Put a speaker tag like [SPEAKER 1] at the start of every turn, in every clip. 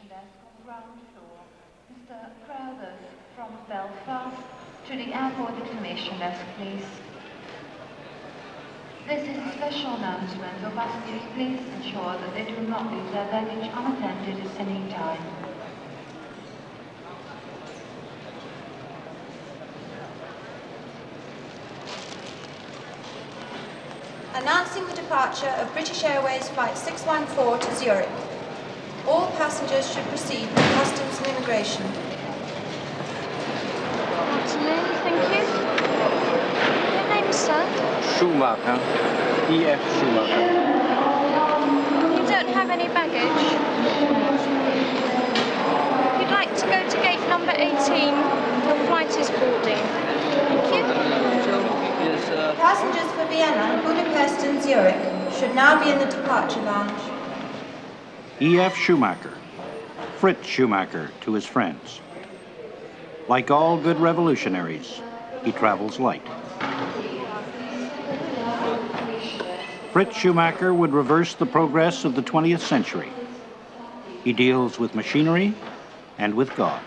[SPEAKER 1] desk on the ground floor. Mr. Crowthers from Belfast to the airport information desk, please. This is a special announcement, so passengers please ensure that they do not leave their baggage unattended at any time.
[SPEAKER 2] Announcing the departure of British Airways Flight 614 to Zurich. All passengers should proceed with customs and immigration.
[SPEAKER 3] Afternoon, thank you. Your name, sir?
[SPEAKER 4] Schumacher. E.F. Schumacher.
[SPEAKER 3] You don't have any baggage? If you'd like to go to gate number 18, your flight is boarding. Thank you.
[SPEAKER 2] Passengers for Vienna, Budapest and Zurich should now be in the departure lounge.
[SPEAKER 5] E.F. Schumacher. Fritz Schumacher to his friends. Like all good revolutionaries, he travels light. Fritz Schumacher would reverse the progress of the 20th century. He deals with machinery and with God.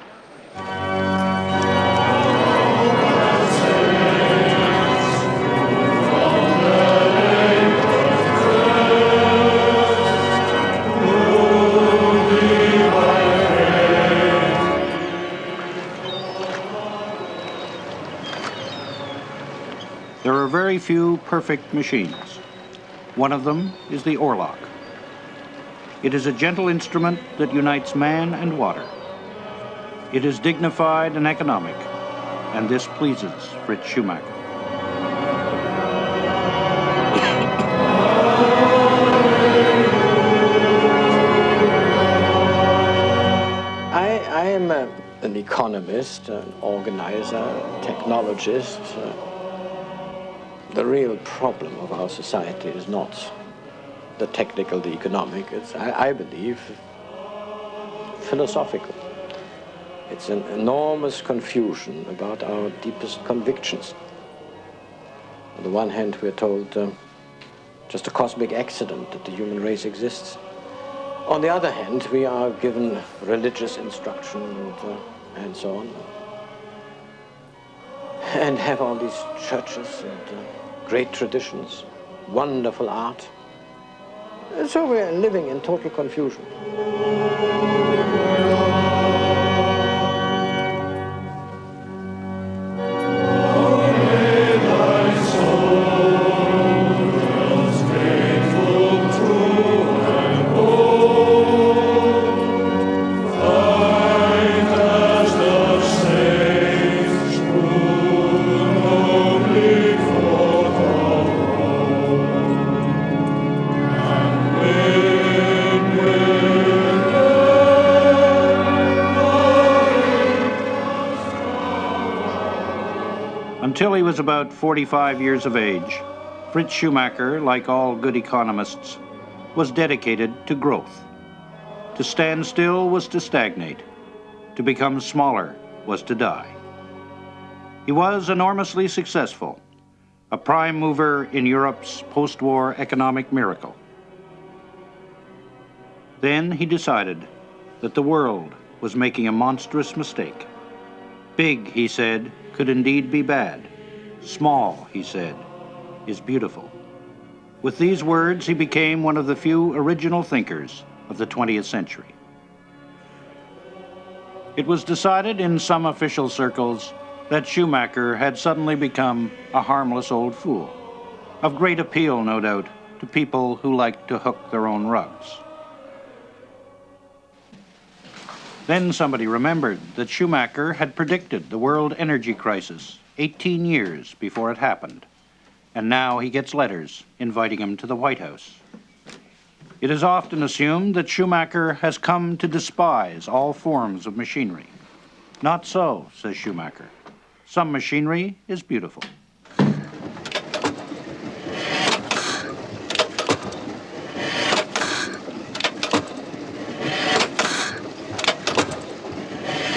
[SPEAKER 5] There are very few perfect machines. One of them is the Orlock. It is a gentle instrument that unites man and water. It is dignified and economic, and this pleases Fritz Schumacher.
[SPEAKER 4] I am an economist, an organizer, technologist. The real problem of our society is not the technical, the economic. It's, I believe, philosophical. It's an enormous confusion about our deepest convictions. On the one hand, we're told just a cosmic accident that the human race exists. On the other hand, we are given religious instruction and so on. And have all these churches and great traditions, wonderful art. And so we're living in total confusion.
[SPEAKER 5] Until he was about 45 years of age, Fritz Schumacher, like all good economists, was dedicated to growth. To stand still was to stagnate. To become smaller was to die. He was enormously successful, a prime mover in Europe's post-war economic miracle. Then he decided that the world was making a monstrous mistake. Big, he said, could indeed be bad. Small, he said, is beautiful. With these words, he became one of the few original thinkers of the 20th century. It was decided in some official circles that Schumacher had suddenly become a harmless old fool, of great appeal, no doubt, to people who liked to hook their own rugs. Then somebody remembered that Schumacher had predicted the world energy crisis 18 years before it happened, and now he gets letters inviting him to the White House. It is often assumed that Schumacher has come to despise all forms of machinery. Not so, says Schumacher. Some machinery is beautiful.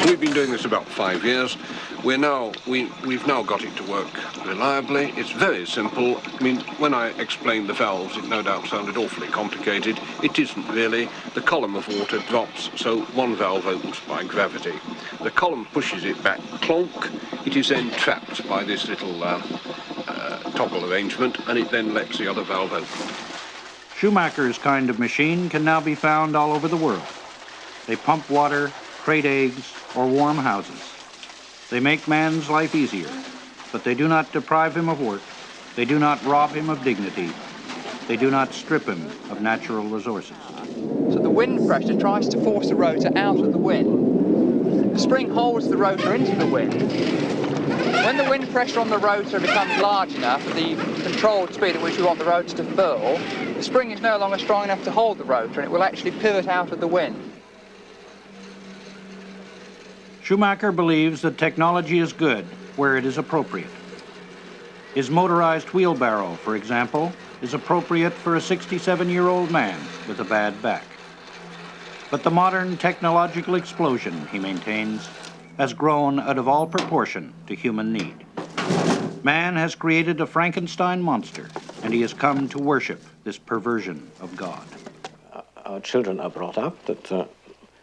[SPEAKER 6] We've been doing this about 5 years. we've now got it to work reliably. It's very simple. I mean, when I explained the valves, it no doubt sounded awfully complicated. It isn't really. The column of water drops, so one valve opens by gravity. The column pushes it back, clonk. It is then trapped by this little toggle arrangement, and it then lets the other valve open.
[SPEAKER 5] Schumacher's kind of machine can now be found all over the world. They pump water, crate eggs, or warm houses. They make man's life easier, but they do not deprive him of work. They do not rob him of dignity. They do not strip him of natural resources.
[SPEAKER 7] So the wind pressure tries to force the rotor out of the wind. The spring holds the rotor into the wind. When the wind pressure on the rotor becomes large enough at the controlled speed at which we want the rotor to furl, the spring is no longer strong enough to hold the rotor, and it will actually pivot out of the wind.
[SPEAKER 5] Schumacher believes that technology is good where it is appropriate. His motorized wheelbarrow, for example, is appropriate for a 67-year-old man with a bad back. But the modern technological explosion, he maintains, has grown out of all proportion to human need. Man has created a Frankenstein monster, and he has come to worship this perversion of God.
[SPEAKER 4] Our children are brought up that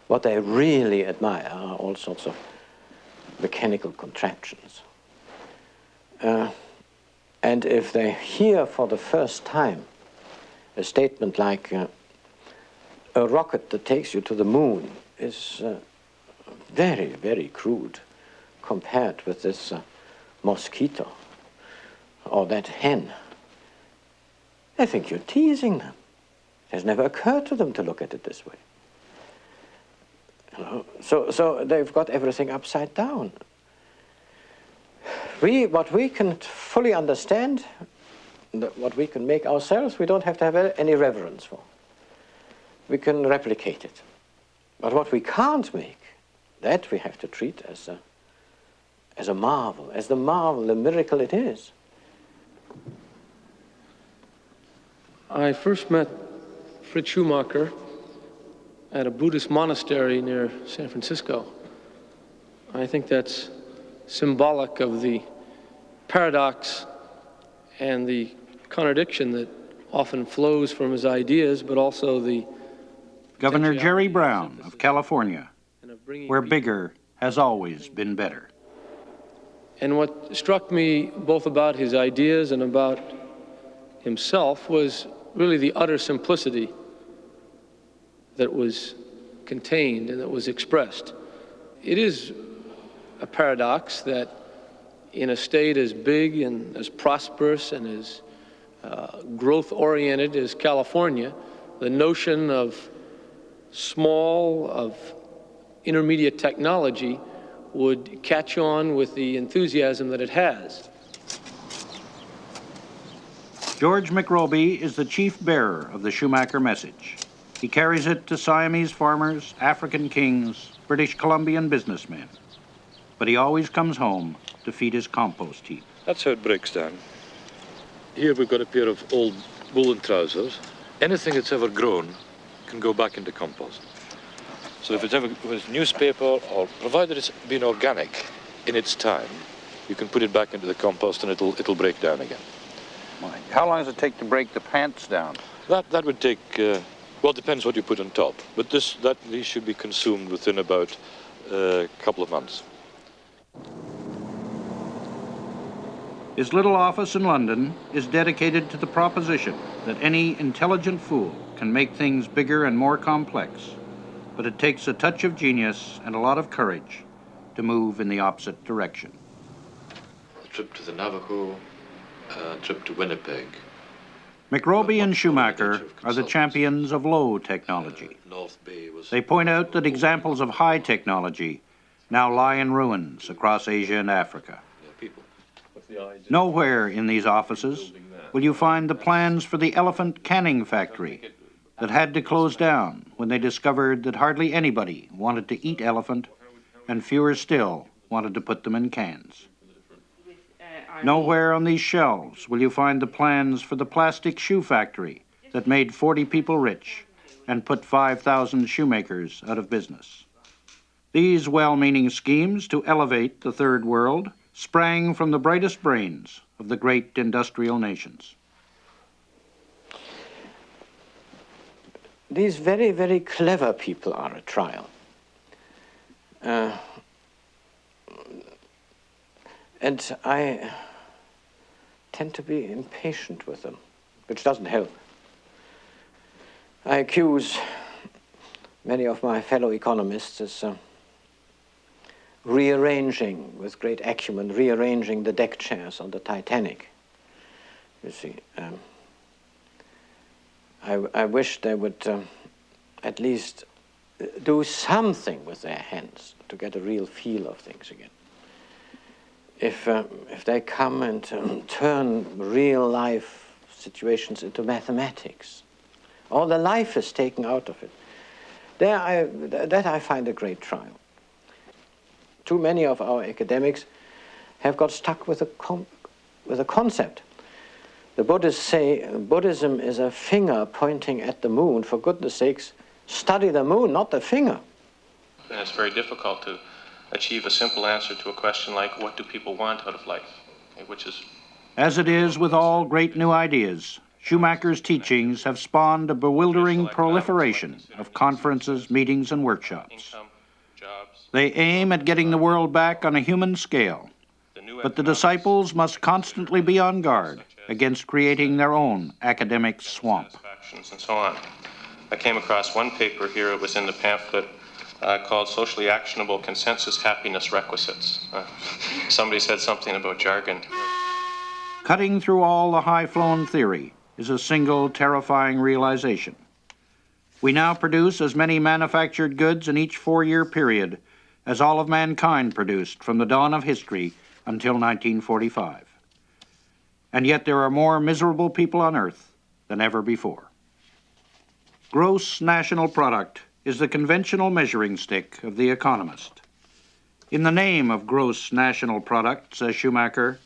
[SPEAKER 4] what they really admire are all sorts of mechanical contraptions. And if they hear for the first time a statement like, a rocket that takes you to the moon is very, very crude compared with this mosquito or that hen, I think you're teasing them. It has never occurred to them to look at it this way. You know? So they've got everything upside down. What we can fully understand, what we can make ourselves, we don't have to have any reverence for. We can replicate it. But what we can't make, that we have to treat as a marvel, as the marvel, the miracle it is.
[SPEAKER 8] I first met Fritz Schumacher at a Buddhist monastery near San Francisco. I think that's symbolic of the paradox and the contradiction that often flows from his ideas, but also the
[SPEAKER 5] Governor Jerry Brown of California, where bigger has always been better.
[SPEAKER 8] And what struck me both about his ideas and about himself was really the utter simplicity that was contained and that was expressed. It is a paradox that in a state as big and as prosperous and as growth-oriented as California, the notion of intermediate technology would catch on with the enthusiasm that it has.
[SPEAKER 5] George McRoby is the chief bearer of the Schumacher message. He carries it to Siamese farmers, African kings, British Columbian businessmen. But he always comes home to feed his compost heap.
[SPEAKER 9] That's how it breaks down. Here we've got a pair of old woolen trousers. Anything that's ever grown can go back into compost. So if it's ever was newspaper, or provided it's been organic in its time, you can put it back into the compost and it'll break down again.
[SPEAKER 5] How long does it take to break the pants down?
[SPEAKER 9] That would take, well, depends what you put on top. But these should be consumed within about a couple of months.
[SPEAKER 5] His little office in London is dedicated to the proposition that any intelligent fool can make things bigger and more complex, but it takes a touch of genius and a lot of courage to move in the opposite direction.
[SPEAKER 9] A trip to the Navajo, a trip to Winnipeg.
[SPEAKER 5] McRoby and Schumacher are the champions of low technology. They point out that examples of high technology now lie in ruins across Asia and Africa. Nowhere in these offices will you find the plans for the elephant canning factory that had to close down when they discovered that hardly anybody wanted to eat elephant and fewer still wanted to put them in cans. Nowhere on these shelves will you find the plans for the plastic shoe factory that made 40 people rich and put 5,000 shoemakers out of business. These well-meaning schemes to elevate the Third World sprang from the brightest brains of the great industrial nations.
[SPEAKER 4] These very, very clever people are at trial. And I tend to be impatient with them, which doesn't help. I accuse many of my fellow economists as rearranging, with great acumen, rearranging the deck chairs on the Titanic. You see, I wish they would at least do something with their hands to get a real feel of things again. If they come and turn real life situations into mathematics, all the life is taken out of it. That I find a great trial. Too many of our academics have got stuck with a concept. The Buddhists say Buddhism is a finger pointing at the moon. For goodness sakes, study the moon, not the finger.
[SPEAKER 10] And it's very difficult to achieve a simple answer to a question like, what do people want out of life? Which is...
[SPEAKER 5] As it is with all great new ideas, Schumacher's teachings have spawned a bewildering proliferation of conferences, meetings, and workshops. They aim at getting the world back on a human scale, but the disciples must constantly be on guard against creating their own academic swamp.
[SPEAKER 10] And so on. I came across one paper here, it was in the pamphlet, called Socially Actionable Consensus Happiness Requisites. Somebody said something about jargon.
[SPEAKER 5] Cutting through all the high-flown theory is a single terrifying realization. We now produce as many manufactured goods in each 4-year period as all of mankind produced from the dawn of history until 1945. And yet there are more miserable people on Earth than ever before. Gross national product is the conventional measuring stick of the economist. In the name of gross national product, says Schumacher,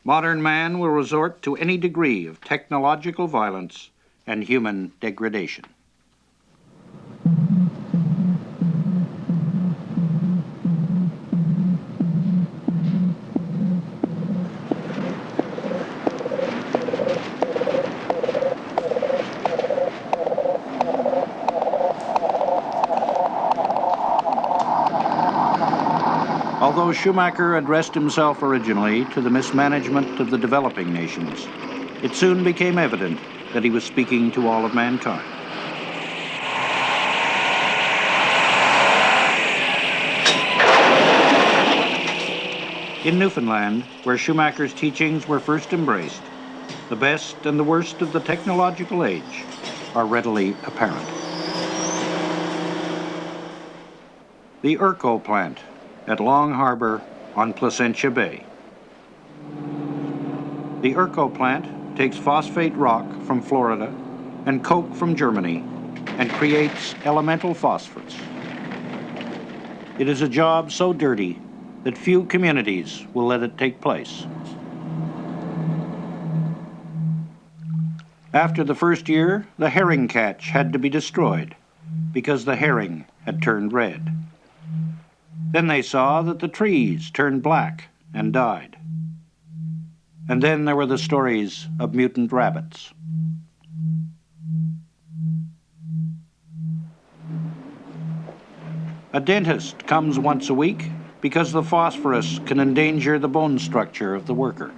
[SPEAKER 5] modern man will resort to any degree of technological violence and human degradation. Although Schumacher addressed himself originally to the mismanagement of the developing nations, it soon became evident that he was speaking to all of mankind. In Newfoundland, where Schumacher's teachings were first embraced, the best and the worst of the technological age are readily apparent. The Urco plant at Long Harbor on Placentia Bay. The Urco plant takes phosphate rock from Florida and coke from Germany and creates elemental phosphorus. It is a job so dirty that few communities will let it take place. After the first year, the herring catch had to be destroyed because the herring had turned red. Then they saw that the trees turned black and died. And then there were the stories of mutant rabbits. A dentist comes once a week because the phosphorus can endanger the bone structure of the worker.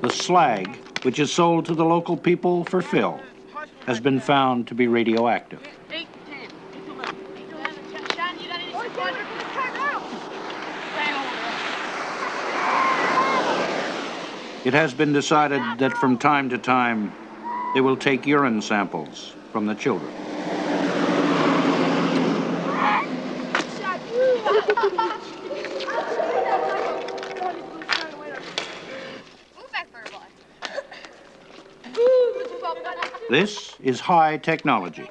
[SPEAKER 5] The slag, which is sold to the local people for fill, has been found to be radioactive. It has been decided that from time to time, they will take urine samples from the children. This is high technology.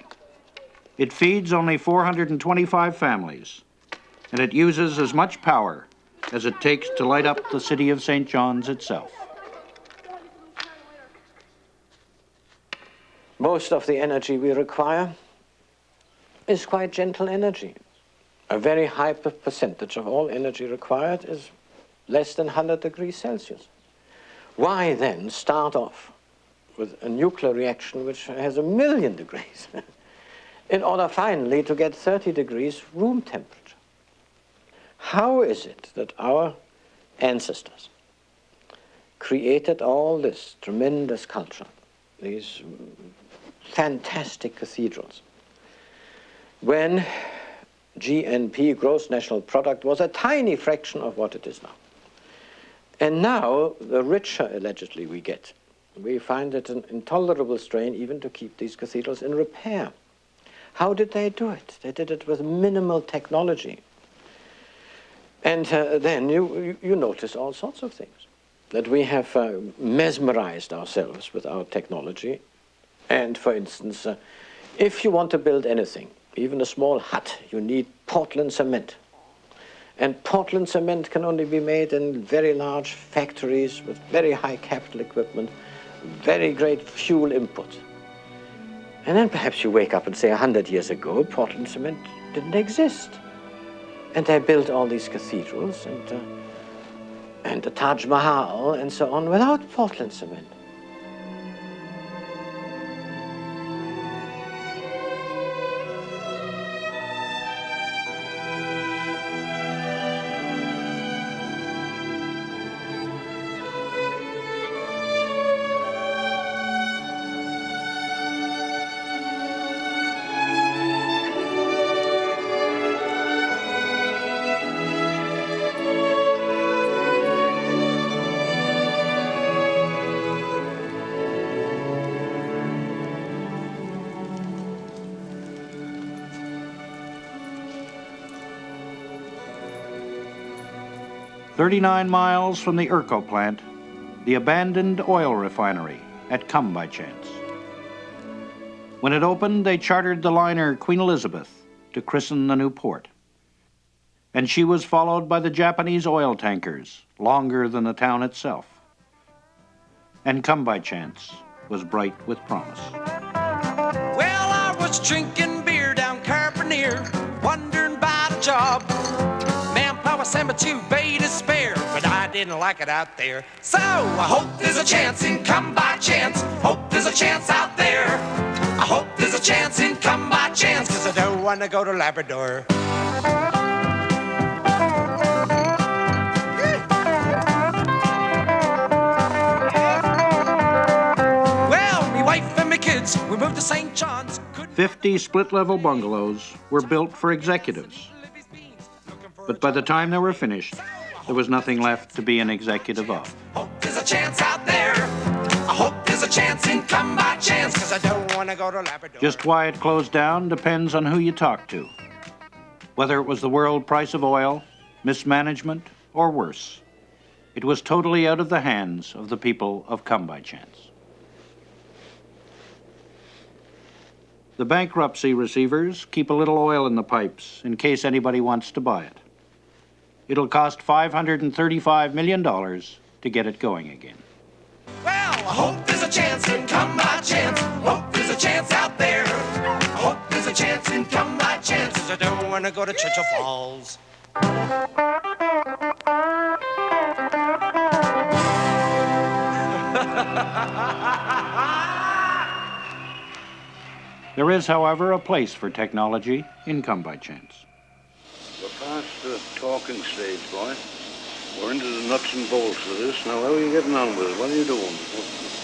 [SPEAKER 5] It feeds only 425 families, and it uses as much power as it takes to light up the city of St. John's itself.
[SPEAKER 4] Most of the energy we require is quite gentle energy. A very high percentage of all energy required is less than 100 degrees Celsius. Why then start off with a nuclear reaction which has 1,000,000 degrees in order finally to get 30 degrees room temperature? How is it that our ancestors created all this tremendous culture, these fantastic cathedrals, when GNP, gross national product, was a tiny fraction of what it is now? And now, the richer allegedly we get, we find it an intolerable strain even to keep these cathedrals in repair. How did they do it? They did it with minimal technology. And then you notice all sorts of things. That we have mesmerized ourselves with our technology. And for instance, if you want to build anything, even a small hut, you need Portland cement. And Portland cement can only be made in very large factories with very high capital equipment, very great fuel input. And then perhaps you wake up and say 100 years ago, Portland cement didn't exist. And they built all these cathedrals and the Taj Mahal and so on without Portland cement.
[SPEAKER 5] "39 miles from the Urco plant, the abandoned oil refinery at Come by Chance. When it opened, they chartered the liner Queen Elizabeth to christen the new port. And she was followed by the Japanese oil tankers, longer than the town itself. And Come by Chance was bright with promise.
[SPEAKER 11] Well, I was drinking beer down Carbonear, wondering about a job. Manpower sent me to Bay to Spare, but I didn't like it out there. So I hope there's a chance in Come by Chance. Hope there's a chance out there. I hope there's a chance in Come by Chance, 'cause I don't want to go to Labrador. Well, me wife and me kids, we moved to St. John's.
[SPEAKER 5] 50 split-level bungalows were built for executives. But by the time they were finished, there was nothing left to be an executive of.
[SPEAKER 11] Hope there's a chance out there. I hope there's a chance in Come by Chance, 'cause I don't want to go to Labrador.
[SPEAKER 5] Just why it closed down depends on who you talk to. Whether it was the world price of oil, mismanagement, or worse, it was totally out of the hands of the people of Come by Chance. The bankruptcy receivers keep a little oil in the pipes in case anybody wants to buy it. It'll cost $535 million to get it going again.
[SPEAKER 11] Well, I hope there's a chance in Come by Chance. Hope there's a chance out there. I hope there's a chance in Come by Chance, 'cause I don't want to go to Churchill Falls.
[SPEAKER 5] There is, however, a place for technology in Come by Chance.
[SPEAKER 12] We're past the talking stage, boy. We're into the nuts and bolts of this. Now, how are you getting on with it? What are you doing?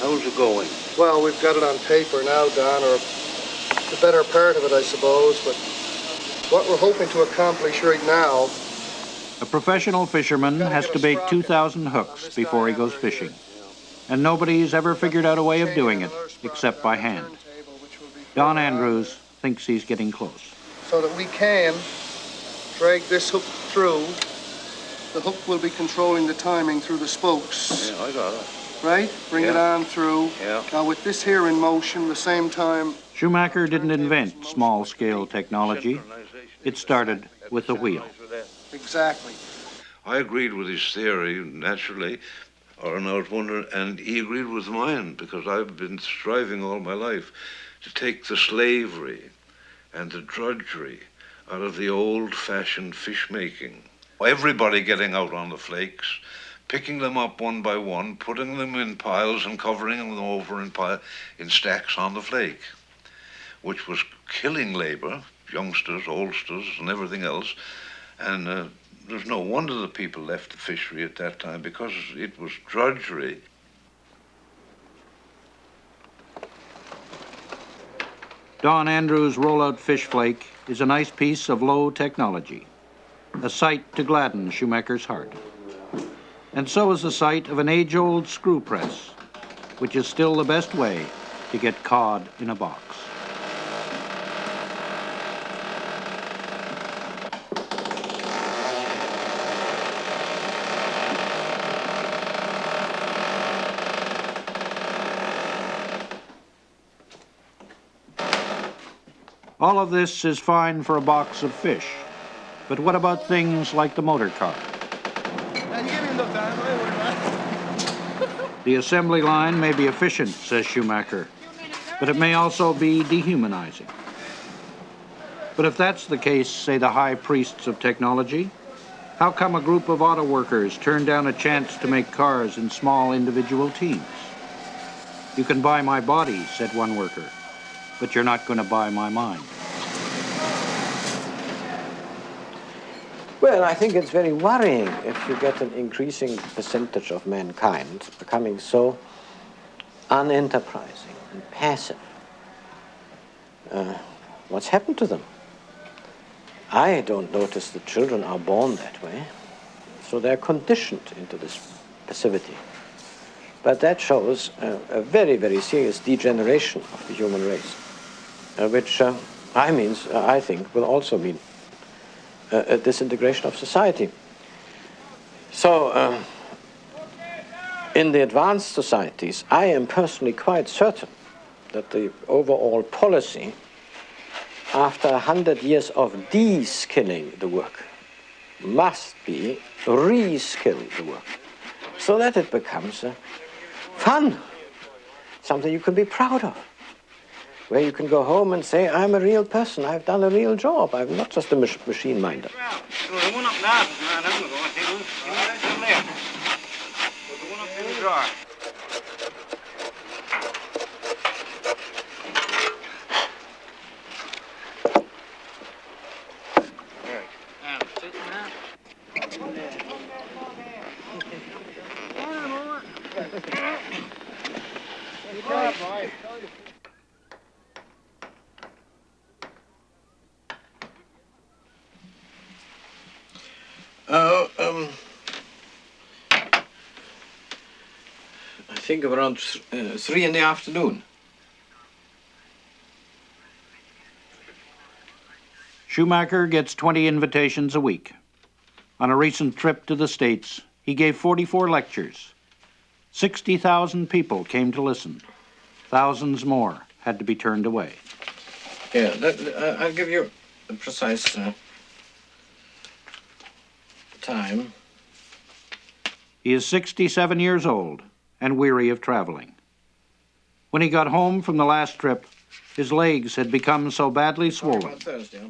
[SPEAKER 12] How's it going?
[SPEAKER 13] Well, we've got it on paper now, Don, or the better part of it, I suppose, but what we're hoping to accomplish right now...
[SPEAKER 5] A professional fisherman has to bait 2,000 hooks before he goes fishing. And nobody's ever figured out a way of doing it except by hand. Don Andrews thinks he's getting close.
[SPEAKER 13] So that we can drag this hook through. The hook will be controlling the timing through the spokes.
[SPEAKER 12] Yeah, I got it.
[SPEAKER 13] Right? Bring it on through.
[SPEAKER 12] Yeah.
[SPEAKER 13] Now with this here in motion, the same time...
[SPEAKER 5] Schumacher didn't invent small-scale technology. It started with the wheel.
[SPEAKER 13] Exactly.
[SPEAKER 12] I agreed with his theory, naturally, and I was wondering, and he agreed with mine, because I've been striving all my life to take the slavery and the drudgery out of the old-fashioned fish-making. Everybody getting out on the flakes, picking them up one by one, putting them in piles and covering them over in stacks on the flake, which was killing labor, youngsters, oldsters, and everything else. And there's no wonder the people left the fishery at that time, because it was drudgery.
[SPEAKER 5] Don Andrews' rollout fish flake is a nice piece of low technology, a sight to gladden Schumacher's heart. And so is the sight of an age-old screw press, which is still the best way to get cod in a box. All of this is fine for a box of fish, but what about things like the motor car? The assembly line may be efficient, says Schumacher, but it may also be dehumanizing. But if that's the case, say the high priests of technology, how come a group of auto workers turned down a chance to make cars in small individual teams? You can buy my body, said one worker, but you're not going to buy my mind.
[SPEAKER 4] Well, I think it's very worrying if you get an increasing percentage of mankind becoming so unenterprising and passive. What's happened to them? I don't notice that children are born that way, so they're conditioned into this passivity. But that shows a very, very serious degeneration of the human race, which I think will also mean a disintegration of society. So, in the advanced societies, I am personally quite certain that the overall policy, after 100 years of de-skilling the work, must be re-skill the work, so that it becomes fun, something you can be proud of, where you can go home and say, I'm a real person, I've done a real job, I'm not just a machine minder. I think of around 3 in the afternoon.
[SPEAKER 5] Schumacher gets 20 invitations a week. On a recent trip to the States, he gave 44 lectures. 60,000 people came to listen. Thousands more had to be turned away.
[SPEAKER 4] Yeah, I'll give you a precise time.
[SPEAKER 5] He is 67 years old and weary of traveling. When he got home from the last trip, his legs had become so badly swollen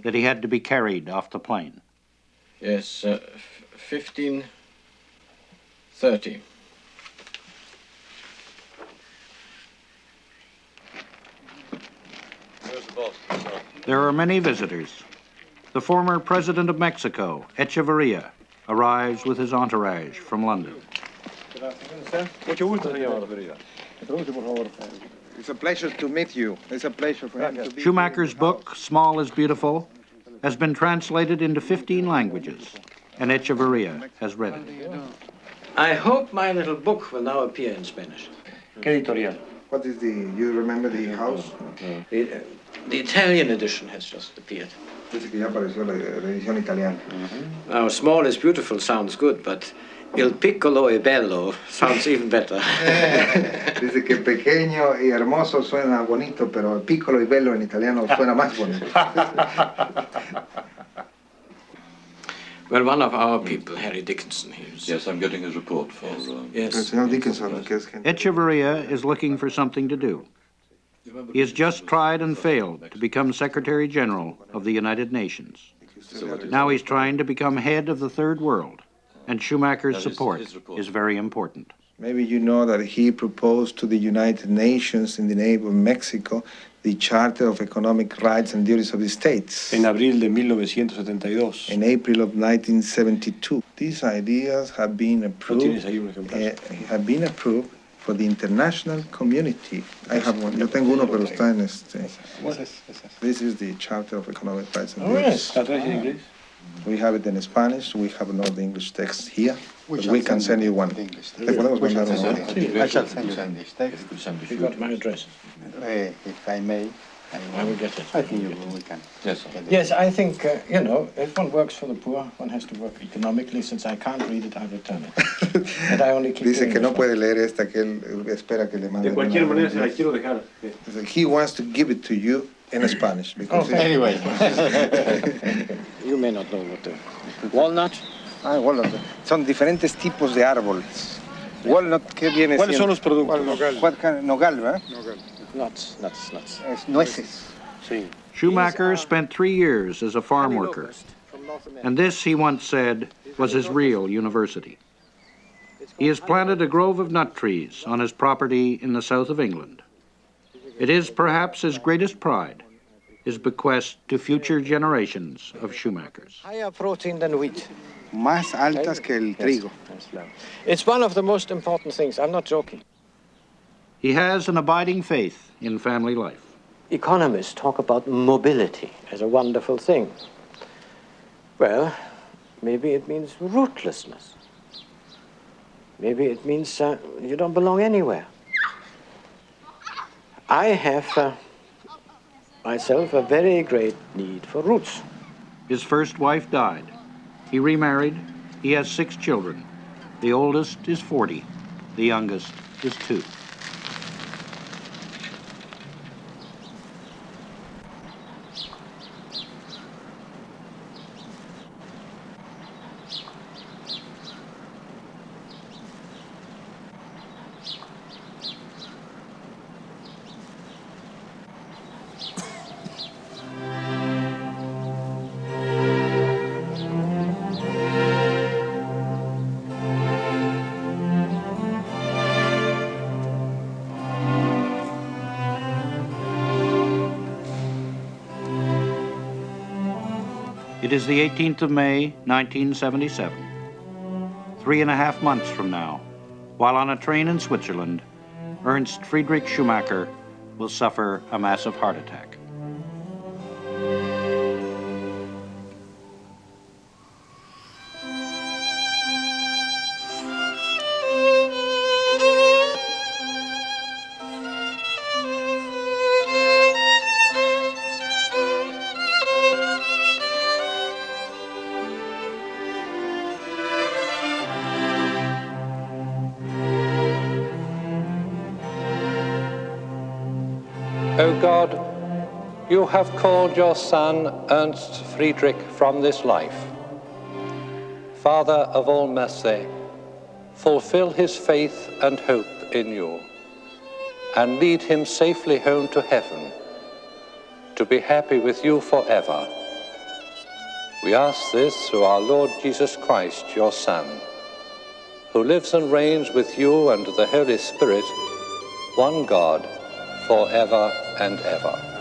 [SPEAKER 5] that he had to be carried off the plane.
[SPEAKER 4] Yes, 15:30.
[SPEAKER 5] There are many visitors. The former president of Mexico, Echeverria, arrives with his entourage from London.
[SPEAKER 14] Good afternoon, sir. It's a pleasure to meet you. It's a pleasure for him to be
[SPEAKER 5] Schumacher's book, Small is Beautiful, has been translated into 15 languages, and Echeverria has read it.
[SPEAKER 4] I hope my little book will now appear in Spanish.
[SPEAKER 14] ¿Qué editorial? What is you remember the house?
[SPEAKER 4] The Italian edition has just appeared.
[SPEAKER 14] Dice que ya apareció la edición italiana.
[SPEAKER 4] Now, Small is Beautiful sounds good, but Il piccolo e bello sounds even better.
[SPEAKER 14] Dice que pequeño y hermoso suena bonito, pero piccolo y bello en italiano suena más bonito.
[SPEAKER 4] Well, one of our people, Harry Dickinson,
[SPEAKER 9] Yes, I'm getting his report for...
[SPEAKER 4] Yes.
[SPEAKER 5] Echeverria is looking for something to do. He has just tried and failed to become Secretary General of the United Nations. Now he's trying to become head of the Third World, and Schumacher's support is very important.
[SPEAKER 14] Maybe you know that he proposed to the United Nations in the name of Mexico the Charter of Economic Rights and Duties of the States.
[SPEAKER 15] En abril de 1972.
[SPEAKER 14] In April of 1972. These ideas have been approved. For the international community. I have one. Yo tengo uno, pero está en este. This is the Charter of Economic Rights and Duties.
[SPEAKER 15] ¿Está en inglés?
[SPEAKER 14] We have it in Spanish. We have not the English text here. But we can send you one. Te podemos mandar uno.
[SPEAKER 16] I shall send you the English text.
[SPEAKER 4] You got my address.
[SPEAKER 16] If I may.
[SPEAKER 4] I will get it.
[SPEAKER 16] I think we can.
[SPEAKER 4] Yes, I think, if one works for the poor, one has to work economically. Since I can't read it, I return it. And I only keep
[SPEAKER 14] Dice que no puede leer esta, que él espera que le mande.
[SPEAKER 15] De cualquier manera, se la quiero dejar.
[SPEAKER 14] He wants to give it to you in Spanish. Because
[SPEAKER 4] anyway. You may not know what the walnut.
[SPEAKER 14] Walnut. Son diferentes tipos de árboles. Walnut, ¿qué viene siendo?
[SPEAKER 15] ¿Cuáles son los productos?
[SPEAKER 14] Nogal, ¿verdad?
[SPEAKER 4] Nuts.
[SPEAKER 14] Es nueces.
[SPEAKER 15] Sí.
[SPEAKER 5] Schumacher spent 3 years as a farm worker, and this, he once said, was his real university. He has planted a grove of nut trees on his property in the south of England. It is perhaps his greatest pride, his bequest to future generations of Schumachers.
[SPEAKER 4] Higher protein than wheat.
[SPEAKER 14] Más altas que el trigo.
[SPEAKER 4] It's one of the most important things. I'm not joking.
[SPEAKER 5] He has an abiding faith in family life.
[SPEAKER 4] Economists talk about mobility as a wonderful thing. Well, maybe it means rootlessness. Maybe it means you don't belong anywhere. I have myself a very great need for roots.
[SPEAKER 5] His first wife died. He remarried. He has 6 children. The oldest is 40. The youngest is 2. It is the 18th of May, 1977. 3.5 months from now, while on a train in Switzerland, Ernst Friedrich Schumacher will suffer a massive heart attack.
[SPEAKER 17] O God, you have called your son Ernst Friedrich from this life. Father of all mercy, fulfill his faith and hope in you, and lead him safely home to heaven, to be happy with you forever. We ask this through our Lord Jesus Christ, your Son, who lives and reigns with you and the Holy Spirit, one God, forever and ever.